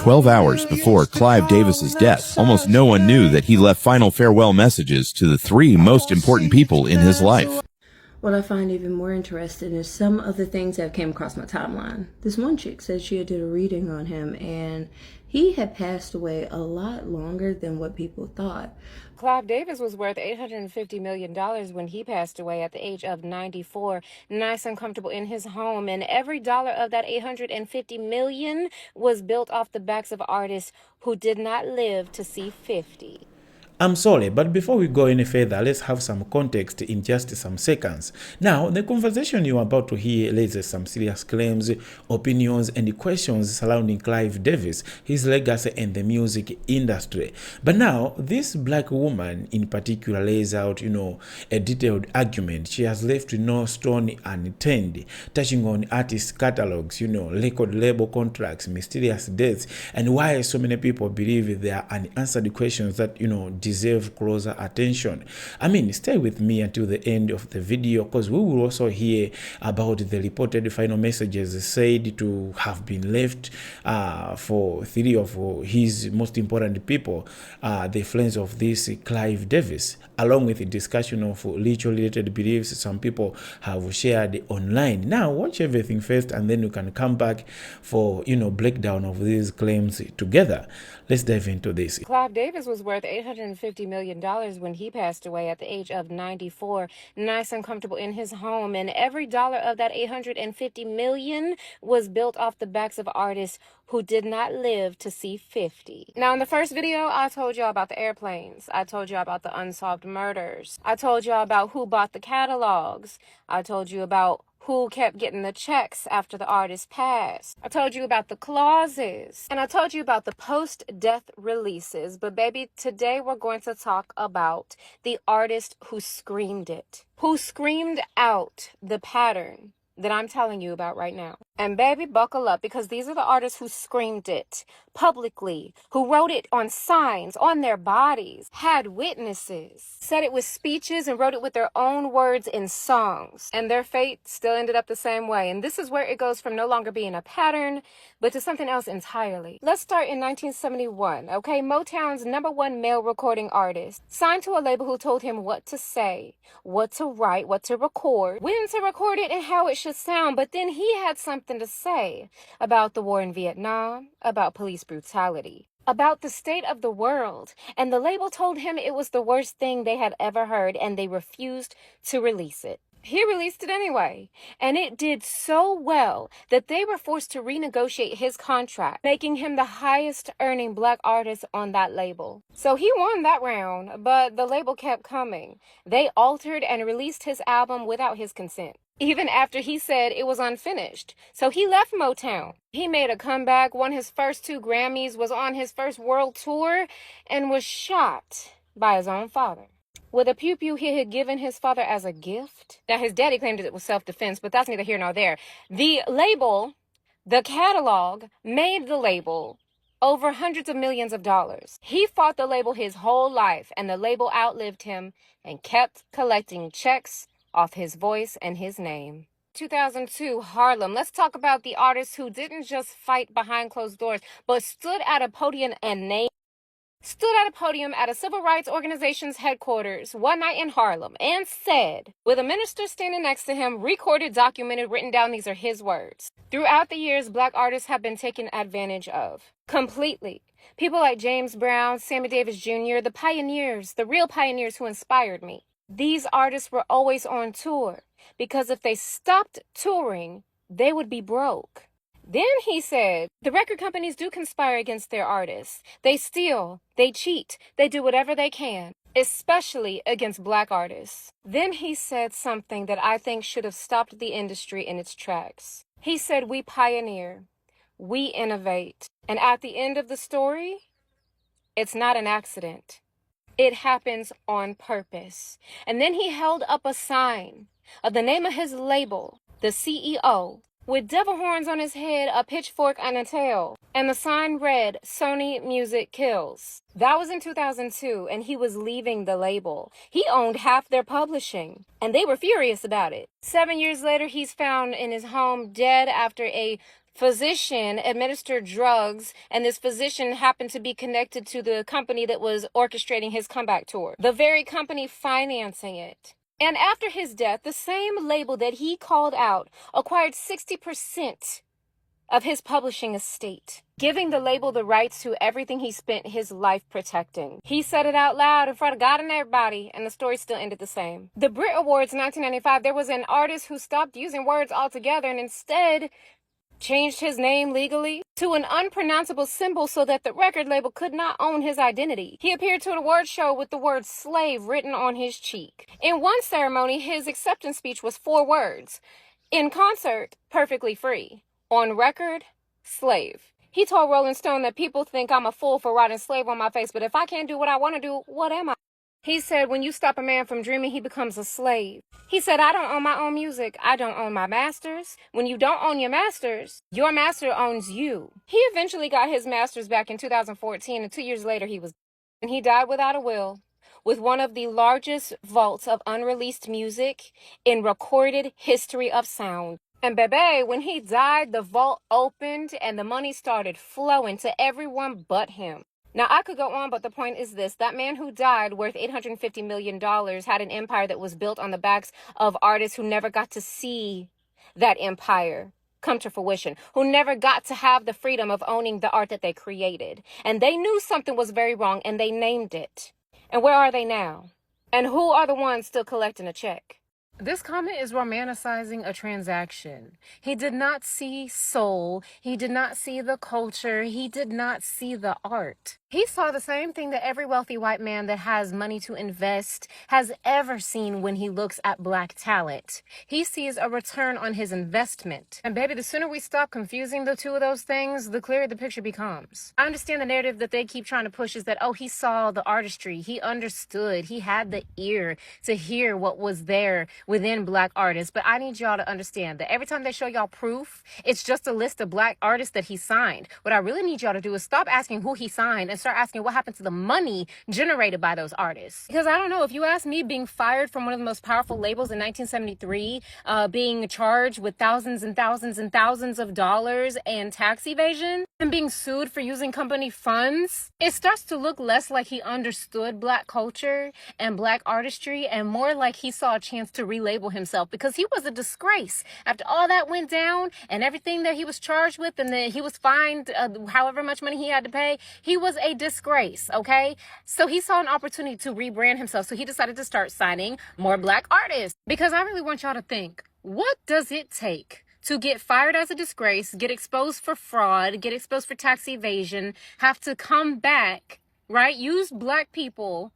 12 hours before Clive Davis's death, almost no one knew that he left final farewell messages to the three most important people in his life. What I find even more interesting is some of the things that came across my timeline. This one chick said she had did a reading on him and he had passed away a lot longer than what people thought. Clive Davis was worth $850 million when he passed away at the age of 94, nice and comfortable in his home. And every dollar of that $850 million was built off the backs of artists who did not live to see 50. I'm sorry, but before we go any further, let's have some context in just some seconds. Now, the conversation you're about to hear raises some serious claims, opinions, and questions surrounding Clive Davis, his legacy, and the music industry. But now, this black woman in particular lays out, a detailed argument. She has left no stone unturned, touching on artist catalogs, record label contracts, mysterious deaths, and why so many people believe there are unanswered questions that, deserve closer attention. I mean, stay with me until the end of the video because we will also hear about the reported final messages said to have been left for three of his most important people, the friends of this Clive Davis, along with a discussion of ritual-related beliefs some people have shared online. Now, watch everything first and then you can come back for, breakdown of these claims together. Let's dive into this. Clive Davis was worth $850 million when he passed away at the age of 94, nice and comfortable in his home. And every dollar of that $850 million was built off the backs of artists who did not live to see 50. Now, in the first video, I told y'all about the airplanes. I told y'all about the unsolved murders. I told y'all about who bought the catalogs. I told you about who kept getting the checks after the artist passed. I told you about the clauses. And I told you about the post-death releases. But baby, today we're going to talk about the artist who screamed it. Who screamed out the pattern that I'm telling you about right now. And baby, buckle up, because these are the artists who screamed it publicly, who wrote it on signs, on their bodies, had witnesses, said it with speeches, and wrote it with their own words in songs. And their fate still ended up the same way. And this is where it goes from no longer being a pattern, but to something else entirely. Let's start in 1971, okay? Motown's #1 male recording artist signed to a label who told him what to say, what to write, what to record, when to record it, and how it should sound. But then he had something to say about the war in Vietnam, about police brutality, about the state of the world. And the label told him it was the worst thing they had ever heard, and they refused to release it. He released it anyway, and it did so well that they were forced to renegotiate his contract, making him the highest earning black artist on that label. So he won that round, but the label kept coming. They altered and released his album without his consent, even after he said it was unfinished. So he left Motown. He made a comeback, won his first 2 Grammys, was on his first world tour, and was shot by his own father with a pew-pew he had given his father as a gift. Now, his daddy claimed it was self-defense, but that's neither here nor there. The label, the catalog, made the label over hundreds of millions of dollars. He fought the label his whole life, and the label outlived him and kept collecting checks off his voice and his name. 2002, Harlem. Let's talk about the artist who didn't just fight behind closed doors, but stood at a podium at a civil rights organization's headquarters one night in Harlem and said, with a minister standing next to him, recorded, documented, written down, these are his words: throughout the years, black artists have been taken advantage of completely. People like James Brown, Sammy Davis Jr., the pioneers, the real pioneers who inspired me. These artists were always on tour because if they stopped touring, they would be broke. Then he said, the record companies do conspire against their artists. They steal, they cheat, they do whatever they can, especially against black artists. Then he said something that I think should have stopped the industry in its tracks. He said, we pioneer, we innovate. And at the end of the story, it's not an accident. It happens on purpose. And then he held up a sign of the name of his label, the CEO, with devil horns on his head, a pitchfork, and a tail. And the sign read, Sony Music Kills. That was in 2002, and he was leaving the label. He owned half their publishing, and they were furious about it. 7 years later, he's found in his home dead after a physician administered drugs, and this physician happened to be connected to the company that was orchestrating his comeback tour, the very company financing it. And after his death, the same label that he called out acquired 60% of his publishing estate, giving the label the rights to everything he spent his life protecting. He said it out loud in front of God and everybody, and the story still ended the same. The Brit Awards 1995, there was an artist who stopped using words altogether and instead changed his name legally to an unpronounceable symbol so that the record label could not own his identity. He appeared to an award show with the word slave written on his cheek. In one ceremony, his acceptance speech was 4 words. In concert, perfectly free. On record, slave. He told Rolling Stone that people think I'm a fool for writing slave on my face, but if I can't do what I want to do, what am I? He said, when you stop a man from dreaming, he becomes a slave. He said, I don't own my own music. I don't own my masters. When you don't own your masters, your master owns you. He eventually got his masters back in 2014, and 2 years later, he died without a will, with one of the largest vaults of unreleased music in recorded history of sound. And baby, when he died, the vault opened and the money started flowing to everyone but him. Now, I could go on, but the point is this. That man who died, worth $850 million, had an empire that was built on the backs of artists who never got to see that empire come to fruition, who never got to have the freedom of owning the art that they created. And they knew something was very wrong, and they named it. And where are they now? And who are the ones still collecting a check? This comment is romanticizing a transaction. He did not see soul. He did not see the culture. He did not see the art. He saw the same thing that every wealthy white man that has money to invest has ever seen when he looks at black talent. He sees a return on his investment. And baby, the sooner we stop confusing the two of those things, the clearer the picture becomes. I understand the narrative that they keep trying to push is that, oh, he saw the artistry. He understood. He had the ear to hear what was there within black artists. But I need y'all to understand that every time they show y'all proof, it's just a list of black artists that he signed. What I really need y'all to do is stop asking who he signed and start asking what happened to the money generated by those artists. Because I don't know, if you ask me, being fired from one of the most powerful labels in 1973, being charged with thousands and thousands and thousands of dollars and tax evasion, and being sued for using company funds, it starts to look less like he understood black culture and black artistry and more like he saw a chance to relabel himself, because he was a disgrace. After all that went down and everything that he was charged with, and then he was fined however much money he had to pay, he was a disgrace, okay? So he saw an opportunity to rebrand himself, so he decided to start signing more black artists. Because I really want y'all to think, what does it take to get fired as a disgrace, get exposed for fraud, get exposed for tax evasion, have to come back, right? Use black people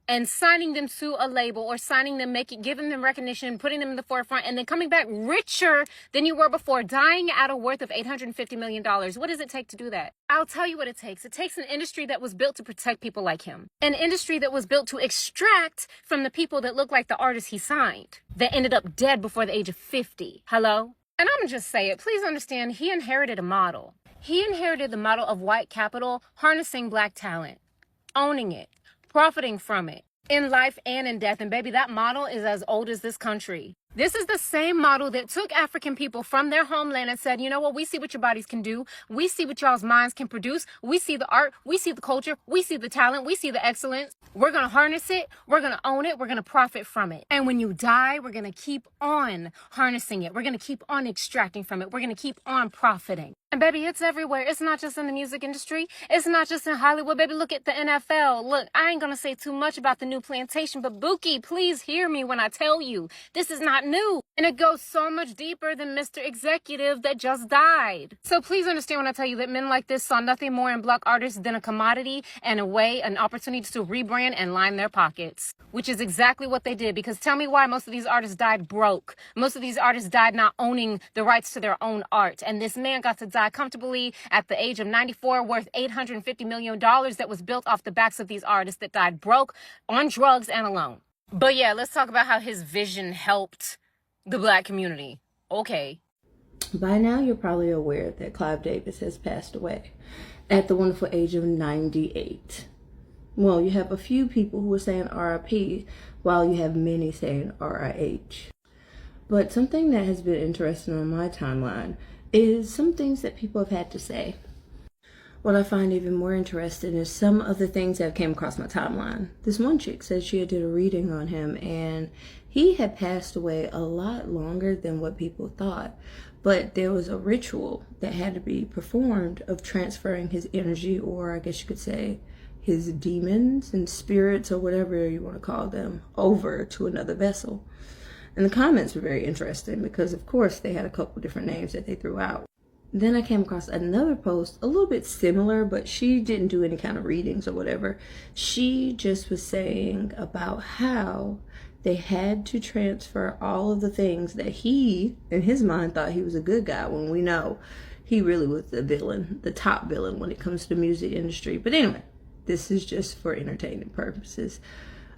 and signing them to a label, or signing them, giving them recognition, putting them in the forefront, and then coming back richer than you were before, dying at a worth of $850 million. What does it take to do that? I'll tell you what it takes. It takes an industry that was built to protect people like him. An industry that was built to extract from the people that look like the artists he signed, that ended up dead before the age of 50. Hello? And I'm gonna just say it. Please understand, he inherited a model. He inherited the model of white capital harnessing black talent, owning it, profiting from it in life and in death. And baby, that model is as old as this country. This is the same model that took African people from their homeland and said, you know what, we see what your bodies can do. We see what y'all's minds can produce. We see the art. We see the culture. We see the talent. We see the excellence. We're going to harness it. We're going to own it. We're going to profit from it. And when you die, we're going to keep on harnessing it. We're going to keep on extracting from it. We're going to keep on profiting. And baby, it's everywhere. It's not just in the music industry. It's not just in Hollywood. Baby, look at the NFL. Look, I ain't going to say too much about the new plantation, but Buki, please hear me when I tell you, this is not new. And it goes so much deeper than Mr. Executive that just died. So please understand when I tell you that men like this saw nothing more in black artists than a commodity and a way, an opportunity to rebrand and line their pockets, which is exactly what they did. Because tell me why most of these artists died broke. Most of these artists died not owning the rights to their own art. And this man got to die comfortably at the age of 94, worth $850 million that was built off the backs of these artists that died broke on drugs and alone. But yeah, let's talk about how his vision helped the black community. Okay. By now, you're probably aware that Clive Davis has passed away at the wonderful age of 98. Well, you have a few people who are saying RIP, while you have many saying RIH. But something that has been interesting on my timeline is some things that people have had to say. What I find even more interesting is some of the things that came across my timeline. This one chick said she had did a reading on him and he had passed away a lot longer than what people thought. But there was a ritual that had to be performed of transferring his energy, or I guess you could say his demons and spirits or whatever you want to call them, over to another vessel. And the comments were very interesting because of course they had a couple different names that they threw out. Then I came across another post a little bit similar, but she didn't do any kind of readings or whatever. She just was saying about how they had to transfer all of the things that he, in his mind, thought he was a good guy, when we know he really was the villain, the top villain when it comes to the music industry. But anyway, this is just for entertainment purposes.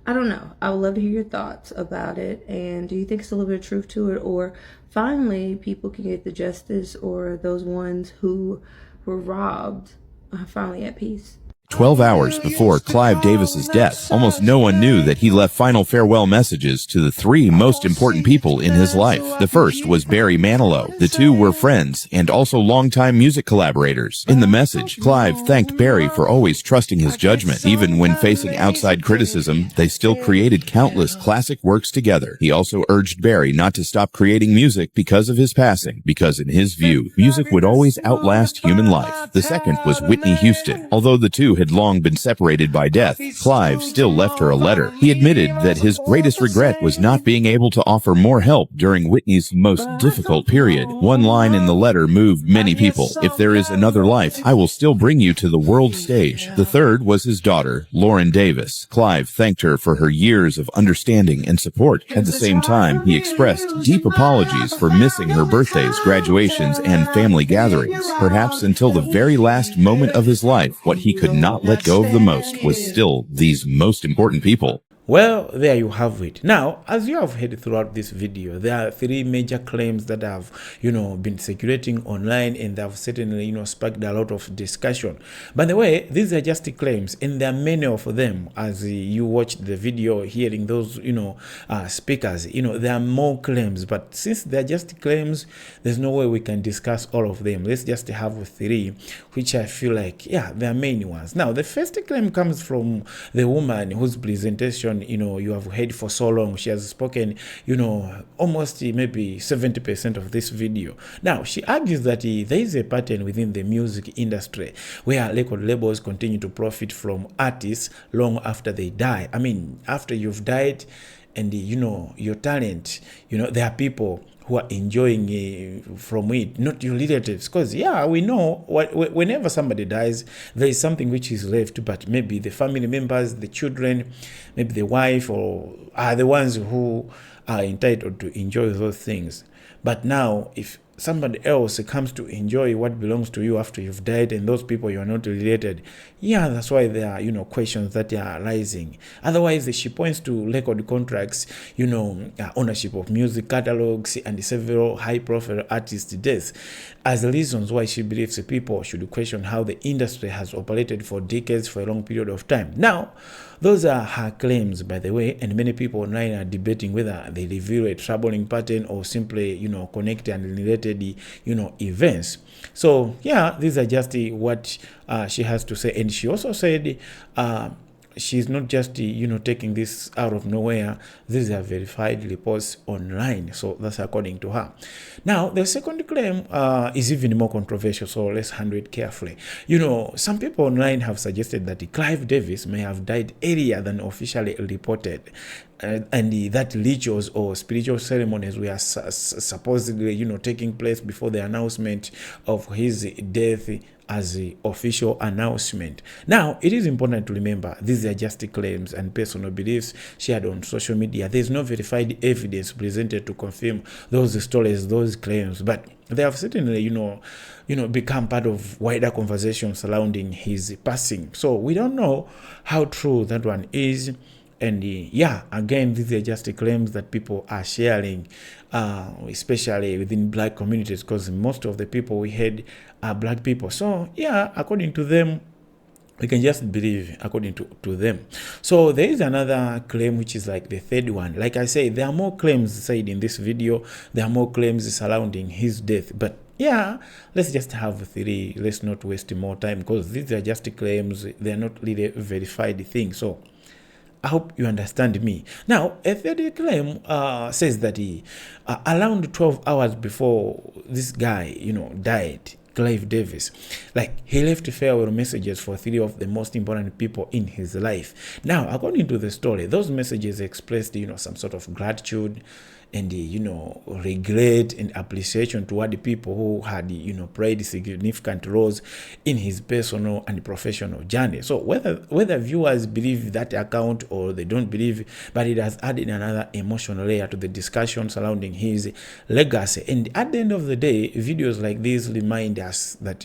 I don't know. I would love to hear your thoughts about it. And do you think it's a little bit of truth to it? Or finally, people can get the justice, or those ones who were robbed are finally at peace? 12 hours before Clive Davis's death, almost no one knew that he left final farewell messages to the three most important people in his life. The first was Barry Manilow. The two were friends and also longtime music collaborators. In the message, Clive thanked Barry for always trusting his judgment. Even when facing outside criticism, they still created countless classic works together. He also urged Barry not to stop creating music because of his passing, because in his view, music would always outlast human life. The second was Whitney Houston. Although the two had long been separated by death, Clive still left her a letter. He admitted that his greatest regret was not being able to offer more help during Whitney's most difficult period. One line in the letter moved many people. If there is another life, I will still bring you to the world stage. The third was his daughter, Lauren Davis. Clive thanked her for her years of understanding and support. At the same time, he expressed deep apologies for missing her birthdays, graduations, and family gatherings. Perhaps until the very last moment of his life, what he could not let go of the most was still these most important people. Well, there you have it. Now, as you have heard throughout this video, there are three major claims that have, been circulating online, and they have certainly, sparked a lot of discussion. By the way, these are just claims, and there are many of them. As you watched the video, hearing those, speakers, there are more claims. But since they're just claims, there's no way we can discuss all of them. Let's just have three, which I feel like, yeah, there are many ones. Now, the first claim comes from the woman whose presentation you have heard for so long. She has spoken, almost maybe 70% of this video. Now, she argues that there is a pattern within the music industry where record labels continue to profit from artists long after they die. I mean, after you've died and, your talent, there are people who are enjoying from it, not your relatives. Because, yeah, we know whenever somebody dies, there is something which is left, but maybe the family members, the children, maybe the wife, or are the ones who are entitled to enjoy those things. But now, if somebody else comes to enjoy what belongs to you after you've died, and those people you are not related, yeah, that's why there are, questions that are arising. Otherwise, she points to record contracts, ownership of music catalogs, and several high-profile artists' deaths as reasons why she believes people should question how the industry has operated for decades, for a long period of time. Now, those are her claims, by the way, and many people online are debating whether they reveal a troubling pattern or simply, connect and related, events. So, yeah, these are just what she has to say. And she also said she's not just, taking this out of nowhere. These are verified reports online. So that's according to her. Now, the second claim is even more controversial, so let's handle it carefully. Some people online have suggested that Clive Davis may have died earlier than officially reported. And that rituals or spiritual ceremonies were supposedly, taking place before the announcement of his death as the official announcement. Now, it is important to remember these are just claims and personal beliefs shared on social media. There is no verified evidence presented to confirm those stories, those claims, but they have certainly, become part of wider conversation surrounding his passing. So we don't know how true that one is. And yeah, again, these are just claims that people are sharing, especially within black communities, because most of the people we had are black people. So yeah, according to them, we can just believe according to them. So there is another claim, which is like the third one. Like I say, there are more claims said in this video. There are more claims surrounding his death. But yeah, let's just have 3. Let's not waste more time, because these are just claims. They're not really verified things. So I hope you understand me. Now, a third claim says that around 12 hours before this guy, died, Clive Davis, like, he left farewell messages for 3 of the most important people in his life. Now, according to the story, those messages expressed, some sort of gratitude and regret and appreciation toward the people who had played significant roles in his personal and professional journey. So whether viewers believe that account or they don't believe, but it has added another emotional layer to the discussion surrounding his legacy. And at the end of the day, videos like these remind us that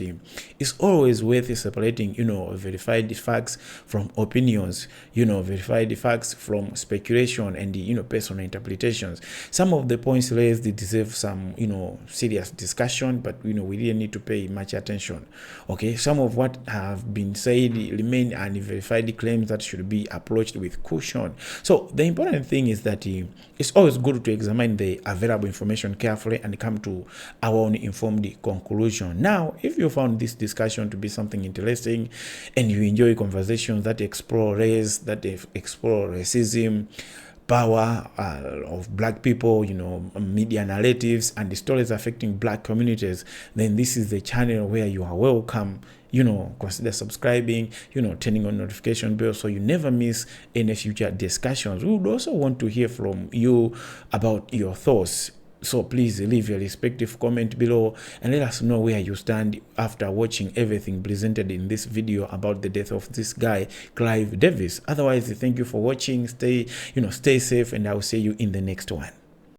it's always worth separating verified facts from opinions, verified facts from speculation and personal interpretations. Some of the points raised deserve some, serious discussion, but, we really need to pay much attention. Okay, some of what have been said remain unverified claims that should be approached with caution. So the important thing is that it's always good to examine the available information carefully and come to our own informed conclusion. Now, if you found this discussion to be something interesting and you enjoy conversations that explore race, that explore racism, power of black people, media narratives, and the stories affecting black communities, then this is the channel where you are welcome. Consider subscribing, turning on notification bell so you never miss any future discussions. We would also want to hear from you about your thoughts. So please leave your respective comment below and let us know where you stand after watching everything presented in this video about the death of this guy, Clive Davis. Otherwise, thank you for watching. Stay safe, and I will see you in the next one.